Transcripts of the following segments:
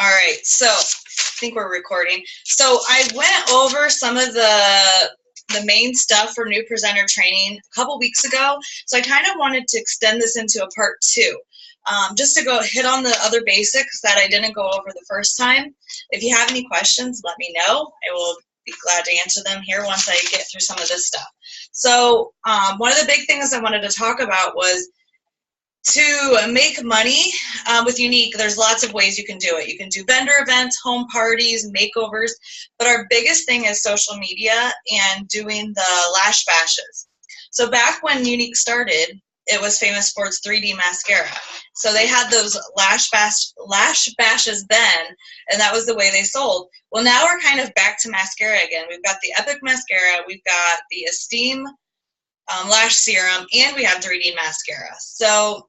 All right, so I think we're recording. So I went over some of the main stuff for new presenter training a couple weeks ago. So I kind of wanted to extend this into a part two, just to go hit on the other basics that I didn't go over the first time. If you have any questions, let me know. I will be glad to answer them here once I get through some of this stuff. So one of the big things I wanted to talk about was to make money with Unique. There's lots of ways you can do it. You can do vendor events, home parties, makeovers, but our biggest thing is social media and doing the lash bashes. So back when Unique started, it was famous for its 3D mascara. So they had those lash bashes then, and that was the way they sold. Well, now we're kind of back to mascara again. We've got the Epic mascara, we've got the Esteem lash serum, and we have 3D mascara. So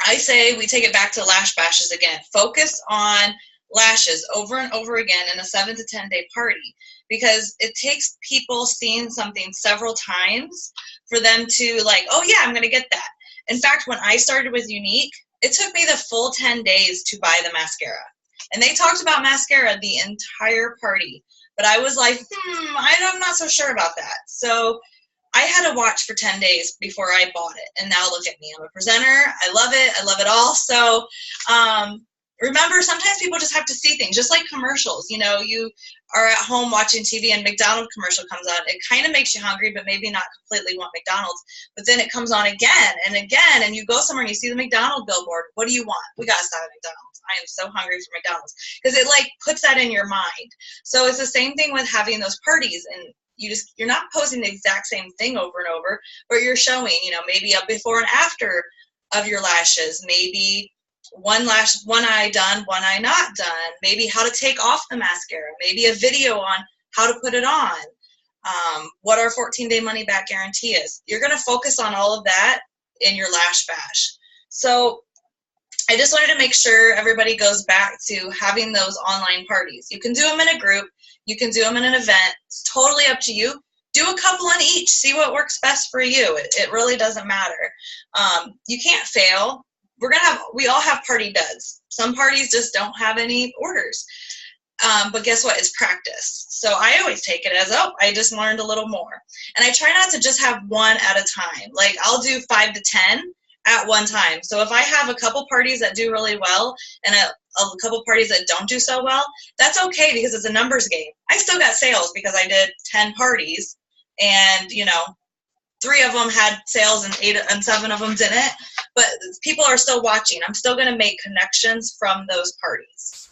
I say we take it back to lash bashes again. Focus on lashes over and over again in a 7 to 10 day party, because it takes people seeing something several times for them to like, oh yeah, I'm going to get that. In fact, when I started with Unique, it took me the full 10 days to buy the mascara. And they talked about mascara the entire party. But I was like, I'm not so sure about that. So I had to watch for 10 days before I bought it. And now look at me. I'm a presenter. I love it. I love it all. So remember, sometimes people just have to see things, just like commercials. You know, you are at home watching TV and McDonald's commercial comes on. It kind of makes you hungry, but maybe not completely want McDonald's. But then it comes on again and again, and you go somewhere and you see the McDonald's billboard. What do you want? We got to stop at McDonald's. I am so hungry for McDonald's, because it like puts that in your mind. So it's the same thing with having those parties, and you're not posting the exact same thing over and over, but you're showing, you know, maybe a before and after of your lashes, maybe one eye done, one eye not done, maybe how to take off the mascara, maybe a video on how to put it on, what our 14-day money back guarantee is. You're going to focus on all of that in your lash bash. So I just wanted to make sure everybody goes back to having those online parties. You can do them in a group. You can do them in an event. It's totally up to you. Do a couple on each. See what works best for you. It really doesn't matter. You can't fail. We all have party duds. Some parties just don't have any orders. But guess what? It's practice. So I always take it as, oh, I just learned a little more. And I try not to just have one at a time. Like I'll do 5 to 10 at one time. So if I have a couple parties that do really well and a couple parties that don't do so well, that's okay, because it's a numbers game. I still got sales because I did 10 parties, and you know, 3 of them had sales and 7 of them didn't, but people are still watching. I'm still going to make connections from those parties.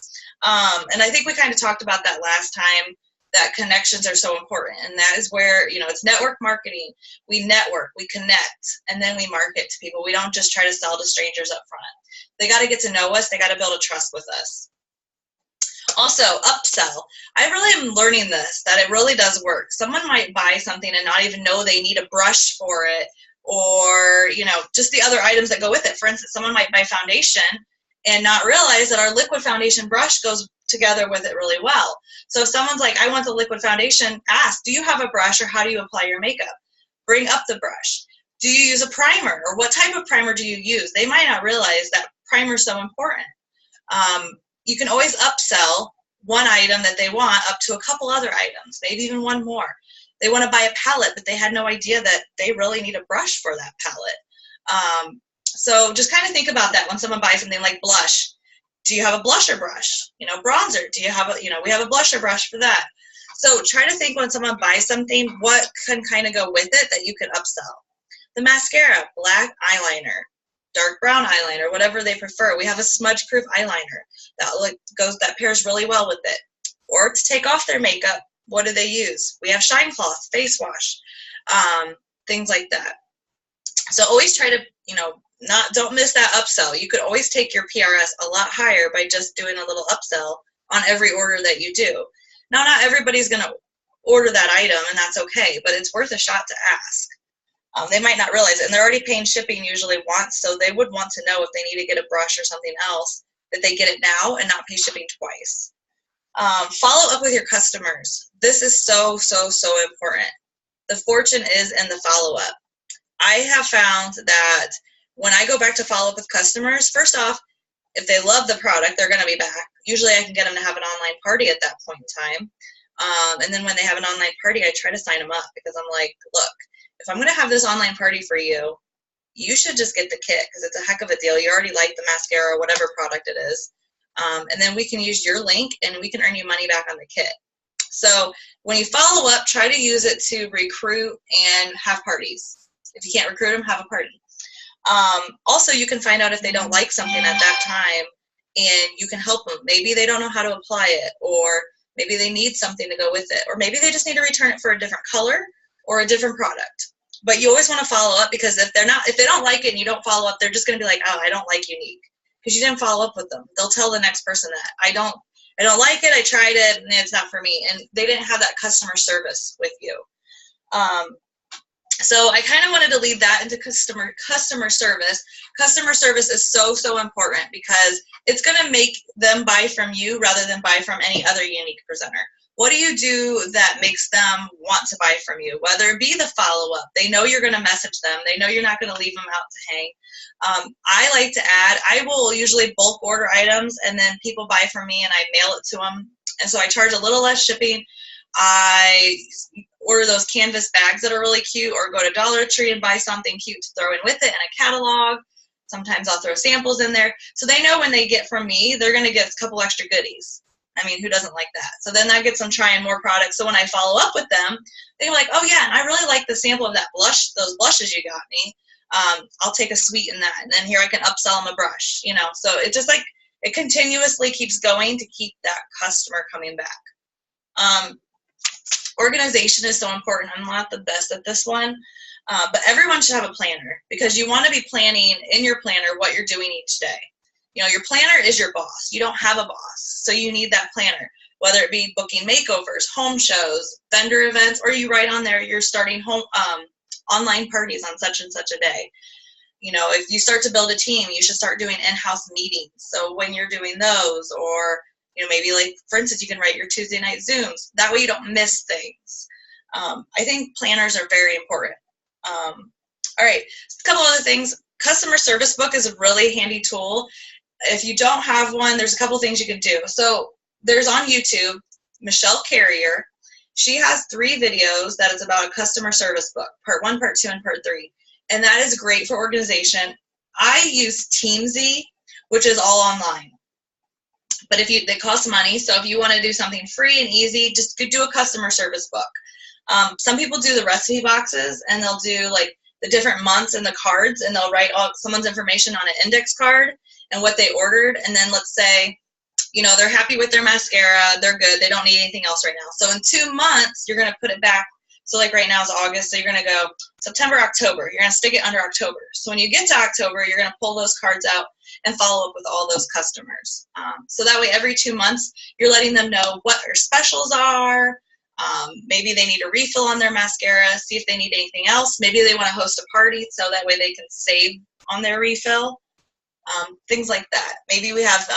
And I think we kind of talked about that last time, that connections are so important. And that is where, you know, it's network marketing. We network, we connect, and then we market to people. We don't just try to sell to strangers up front. They got to get to know us. They got to build a trust with us. Also, upsell. I really am learning this, that it really does work. Someone might buy something and not even know they need a brush for it, or, you know, just the other items that go with it. For instance, someone might buy foundation and not realize that our liquid foundation brush goes together with it really well. So if someone's like, I want the liquid foundation, ask, do you have a brush, or how do you apply your makeup? Bring up the brush. Do you use a primer, or what type of primer do you use? They might not realize that primer is so important. You can always upsell one item that they want up to a couple other items, maybe even one more. They want to buy a palette, but they had no idea that they really need a brush for that palette. So just kind of think about that when someone buys something like blush. Do you have a blusher brush? You know, bronzer. Do you have a, you know, we have a blusher brush for that. So try to think when someone buys something, what can kind of go with it that you could upsell. The mascara, black eyeliner, dark brown eyeliner, whatever they prefer. We have a smudge-proof eyeliner that pairs really well with it. Or to take off their makeup, what do they use? We have Shine Cloth, face wash, things like that. So always try to, you know, don't miss that upsell. You could always take your PRS a lot higher by just doing a little upsell on every order that you do. Now, not everybody's going to order that item, and that's okay, but it's worth a shot to ask. They might not realize it, and they're already paying shipping usually once, so they would want to know if they need to get a brush or something else, that they get it now and not pay shipping twice. Follow up with your customers. This is so, so, so important. The fortune is in the follow-up. I have found that when I go back to follow up with customers, first off, If they love the product, they're going to be back. Usually I can get them to have an online party at that point in time. And then when they have an online party, I try to sign them up because I'm like, look, if I'm going to have this online party for you, you should just get the kit because it's a heck of a deal. You already like the mascara or whatever product it is. And then we can use your link and we can earn you money back on the kit. So when you follow up, try to use it to recruit and have parties. If you can't recruit them, have a party. Also, you can find out if they don't like something at that time and you can help them. Maybe they don't know how to apply it, or maybe they need something to go with it, or maybe they just need to return it for a different color or a different product. But you always want to follow up, because if they don't like it and you don't follow up, they're just going to be like, oh, I don't like Unique, because you didn't follow up with them. They'll tell the next person that I don't like it, I tried it, and it's not for me. And they didn't have that customer service with you. So I kind of wanted to lead that into customer service. Customer service is so, so important because it's going to make them buy from you rather than buy from any other Unique presenter. What do you do that makes them want to buy from you? Whether it be the follow-up. They know you're going to message them. They know you're not going to leave them out to hang. I like to add, I will usually bulk order items, and then people buy from me and I mail it to them. And so I charge a little less shipping. I order those canvas bags that are really cute, or go to Dollar Tree and buy something cute to throw in with it and a catalog. Sometimes I'll throw samples in there. So they know when they get from me, they're going to get a couple extra goodies. I mean, who doesn't like that? So then that gets them trying more products. So when I follow up with them, they're like, oh yeah, and I really like the sample of that blush, those blushes you got me. I'll take a sweet in that. And then here I can upsell them a brush, you know. So it just like, it continuously keeps going to keep that customer coming back. Organization is so important. I'm not the best at this one, but everyone should have a planner, because you want to be planning in your planner what you're doing each day. You know, your planner is your boss. You don't have a boss, so you need that planner, whether it be booking makeovers, home shows, vendor events, or you write on there you're starting home online parties on such and such a day. You know, if you start to build a team, you should start doing in-house meetings. So when you're doing those, or you know, maybe like, for instance, you can write your Tuesday night Zooms. That way you don't miss things. I think planners are very important. All right, a couple other things. Customer service book is a really handy tool. If you don't have one, there's a couple things you can do. So there's on YouTube, Michelle Carrier. She has 3 videos that is about a customer service book, part 1, part 2, and part 3. And that is great for organization. I use Teamzy, which is all online. But they cost money, so if you want to do something free and easy, just do a customer service book. Some people do the recipe boxes, and they'll do like the different months and the cards, and they'll write all someone's information on an index card and what they ordered, and then let's say, you know, they're happy with their mascara, they're good, they don't need anything else right now. So in 2 months, you're going to put it back. So like right now is August, so you're going to go September, October. You're going to stick it under October. So when you get to October, you're going to pull those cards out and follow up with all those customers. So that way every 2 months, you're letting them know what their specials are. Maybe they need a refill on their mascara, see if they need anything else. Maybe they want to host a party, so that way they can save on their refill. Things like that. Maybe we have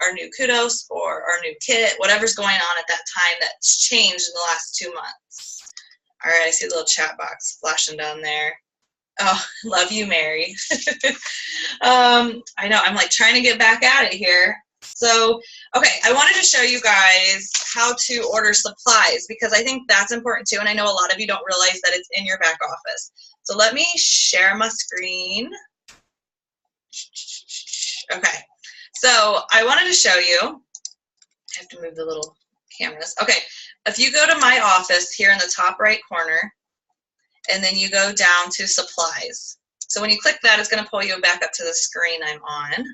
our new kudos or our new kit, whatever's going on at that time that's changed in the last 2 months. All right, I see a little chat box flashing down there. Oh, love you, Mary. I know, I'm like trying to get back at it here. So, okay, I wanted to show you guys how to order supplies, because I think that's important too, and I know a lot of you don't realize that it's in your back office. So let me share my screen. Okay, so I wanted to show you, I have to move the little cameras. Okay, if you go to my office here in the top right corner, and then you go down to supplies. So when you click that, it's going to pull you back up to the screen I'm on.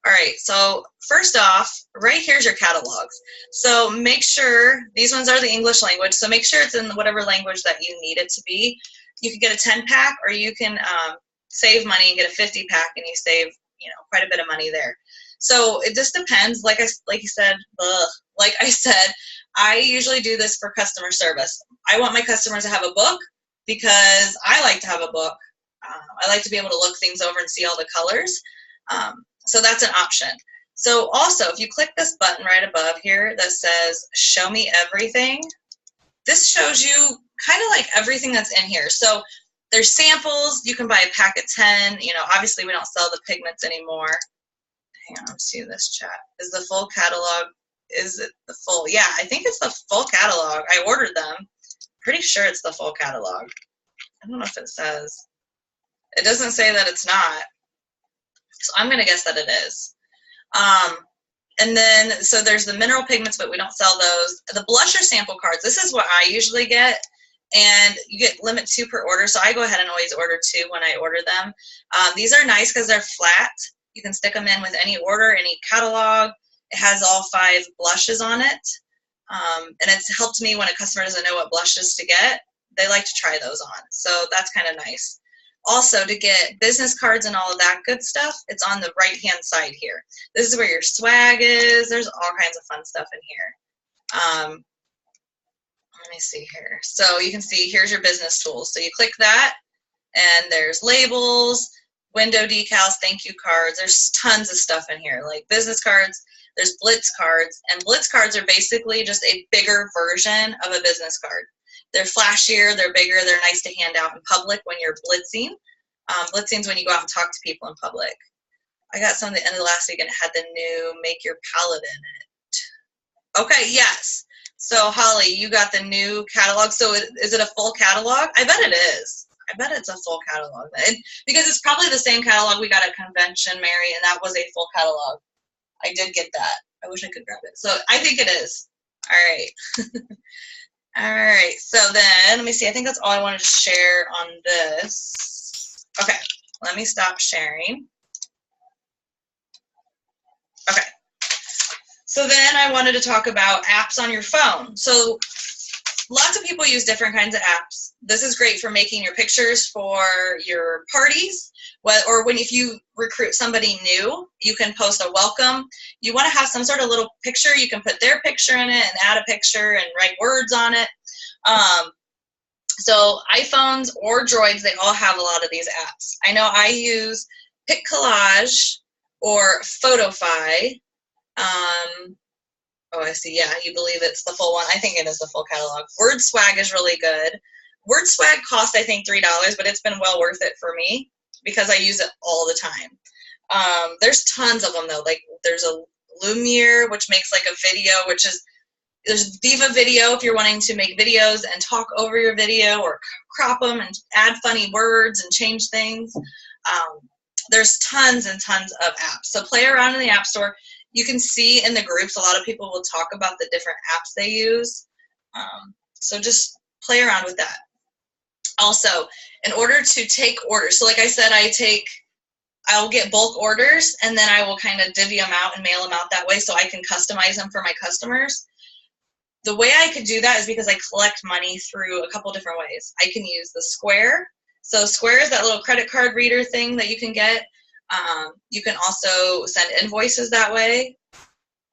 All right, so first off, right here's your catalogs. So make sure, these ones are the English language, so make sure it's in whatever language that you need it to be. You can get a 10-pack, or you can save money and get a 50-pack, and you save, you know, quite a bit of money there. So it just depends. Like I said, I usually do this for customer service. I want my customers to have a book, because I like to have a book. I like to be able to look things over and see all the colors. So that's an option. So also, if you click this button right above here that says show me everything, this shows you kind of like everything that's in here. So there's samples. You can buy a pack of 10. You know, obviously we don't sell the pigments anymore. hang on, let's see this chat. Is the full catalog, is it the full? Yeah, I think it's the full catalog. I ordered them. Pretty sure it's the full catalog. I don't know if it says. It doesn't say that it's not. So I'm going to guess that it is. And then, so there's the mineral pigments, but we don't sell those. The blusher sample cards, this is what I usually get. And you get limit 2 per order. So I go ahead and always order 2 when I order them. These are nice because they're flat. You can stick them in with any order, any catalog. It has all 5 blushes on it. And it's helped me when a customer doesn't know what blushes to get. They like to try those on. So that's kind of nice. Also, to get business cards and all of that good stuff, it's on the right-hand side here. This is where your swag is. There's all kinds of fun stuff in here. Let me see here. So you can see here's your business tools. So you click that, and there's labels, window decals, thank you cards. There's tons of stuff in here, like business cards. There's Blitz cards, and Blitz cards are basically just a bigger version of a business card. They're flashier, they're bigger, they're nice to hand out in public when you're blitzing. Blitzing is when you go out and talk to people in public. I got some at the end of last week, and it had the new Make Your Palette in it. Okay, yes. So Holly, you got the new catalog. So is it a full catalog? I bet it is. I bet it's a full catalog. Because it's probably the same catalog we got at convention, Mary, and that was a full catalog. I did get that. I wish I could grab it. So I think it is. All right. All right, so then, let me see, I think that's all I wanted to share on this. Okay, let me stop sharing. Okay, so then I wanted to talk about apps on your phone. So lots of people use different kinds of apps. This is great for making your pictures for your parties, or if you recruit somebody new, you can post a welcome. You want to have some sort of little picture. You can put their picture in it and add a picture and write words on it. So iPhones or Droids, they all have a lot of these apps. I know I use Pic Collage or Photofy. Oh, I see. Yeah, you believe it's the full one. I think it is the full catalog. Word Swag is really good. Word Swag costs, I think, $3, but it's been well worth it for me because I use it all the time. There's tons of them, though. Like, there's a Lumiere, which makes, like, a video, there's Viva Video if you're wanting to make videos and talk over your video or crop them and add funny words and change things. There's tons and tons of apps. So play around in the App Store. You can see in the groups, a lot of people will talk about the different apps they use. So just play around with that. Also, in order to take orders, so like I said, I'll get bulk orders, and then I will kind of divvy them out and mail them out that way so I can customize them for my customers. The way I could do that is because I collect money through a couple different ways. I can use the Square. So Square is that little credit card reader thing that you can get. You can also send invoices that way.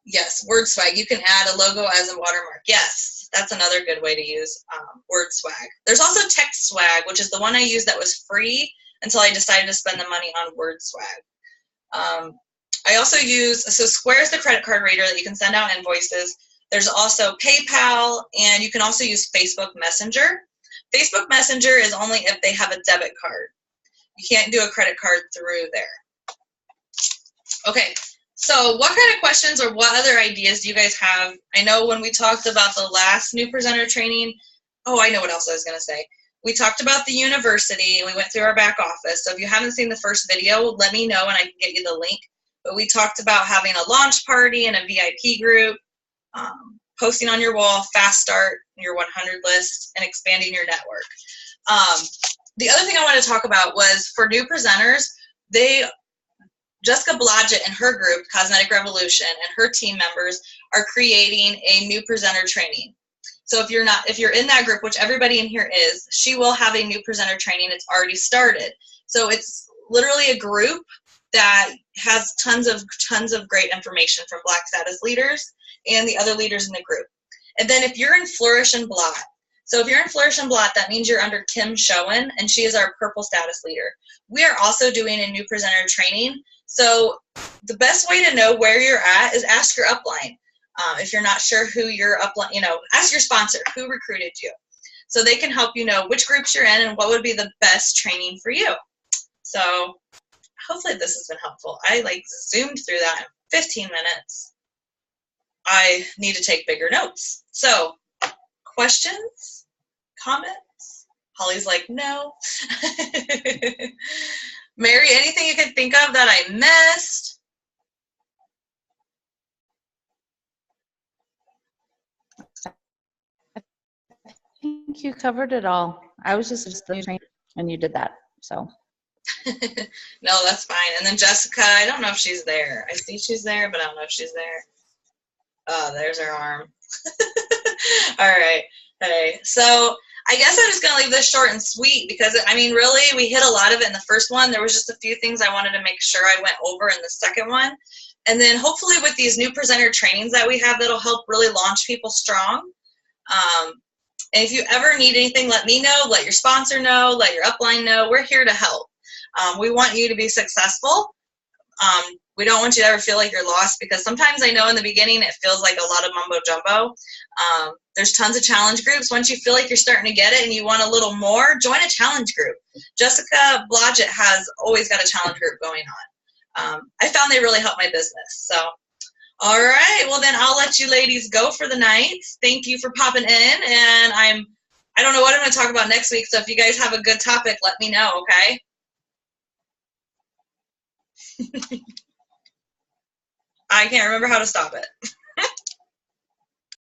Yes, Word Swag. You can add a logo as a watermark. Yes, that's another good way to use Word Swag. There's also Text Swag, which is the one I used that was free until I decided to spend the money on Word Swag. I also use, so Square is the credit card reader that you can send out invoices. There's also PayPal, and you can also use Facebook Messenger. Facebook Messenger is only if they have a debit card. You can't do a credit card through there. Okay, so what kind of questions or what other ideas do you guys have? I know when we talked about the last new presenter training, oh, I know what else I was going to say. We talked about the university, and we went through our back office. So if you haven't seen the first video, let me know, and I can get you the link. But we talked about having a launch party and a VIP group, posting on your wall, fast start, your 100 list, and expanding your network. The other thing I wanted to talk about was for new presenters, Jessica Blodgett and her group, Cosmetic Revolution, and her team members are creating a new presenter training. So if you're in that group, which everybody in here is, she will have a new presenter training. It's already started. So it's literally a group that has tons of great information from Black status leaders and the other leaders in the group. And then if you're in Flourish and Blot, so if you're in Flourish and Blot, that means you're under Kim Schoen, and she is our purple status leader. We are also doing a new presenter training. So the best way to know where you're at is ask your upline. If you're not sure who your upline, ask your sponsor who recruited you. So they can help you know which groups you're in and what would be the best training for you. So hopefully this has been helpful. I like zoomed through that in 15 minutes. I need to take bigger notes. So, questions? Comments? Holly's like, no. Mary, anything you could think of that I missed? I think you covered it all. I was just training and you did that, so. No, that's fine. And then Jessica, I don't know if she's there. I see she's there, but I don't know if she's there. Oh, there's her arm. All right. Hey, so I guess I'm just going to leave this short and sweet because, I mean, really, we hit a lot of it in the first one. There was just a few things I wanted to make sure I went over in the second one. And then hopefully with these new presenter trainings that we have, that'll help really launch people strong. And if you ever need anything, let me know, let your sponsor know, let your upline know. We're here to help. We want you to be successful. We don't want you to ever feel like you're lost because sometimes I know in the beginning it feels like a lot of mumbo jumbo. There's tons of challenge groups. Once you feel like you're starting to get it and you want a little more, join a challenge group. Jessica Blodgett has always got a challenge group going on. I found they really help my business. So, all right. Well, then I'll let you ladies go for the night. Thank you for popping in. And I don't know what I'm going to talk about next week. So if you guys have a good topic, let me know, okay? I can't remember how to stop it.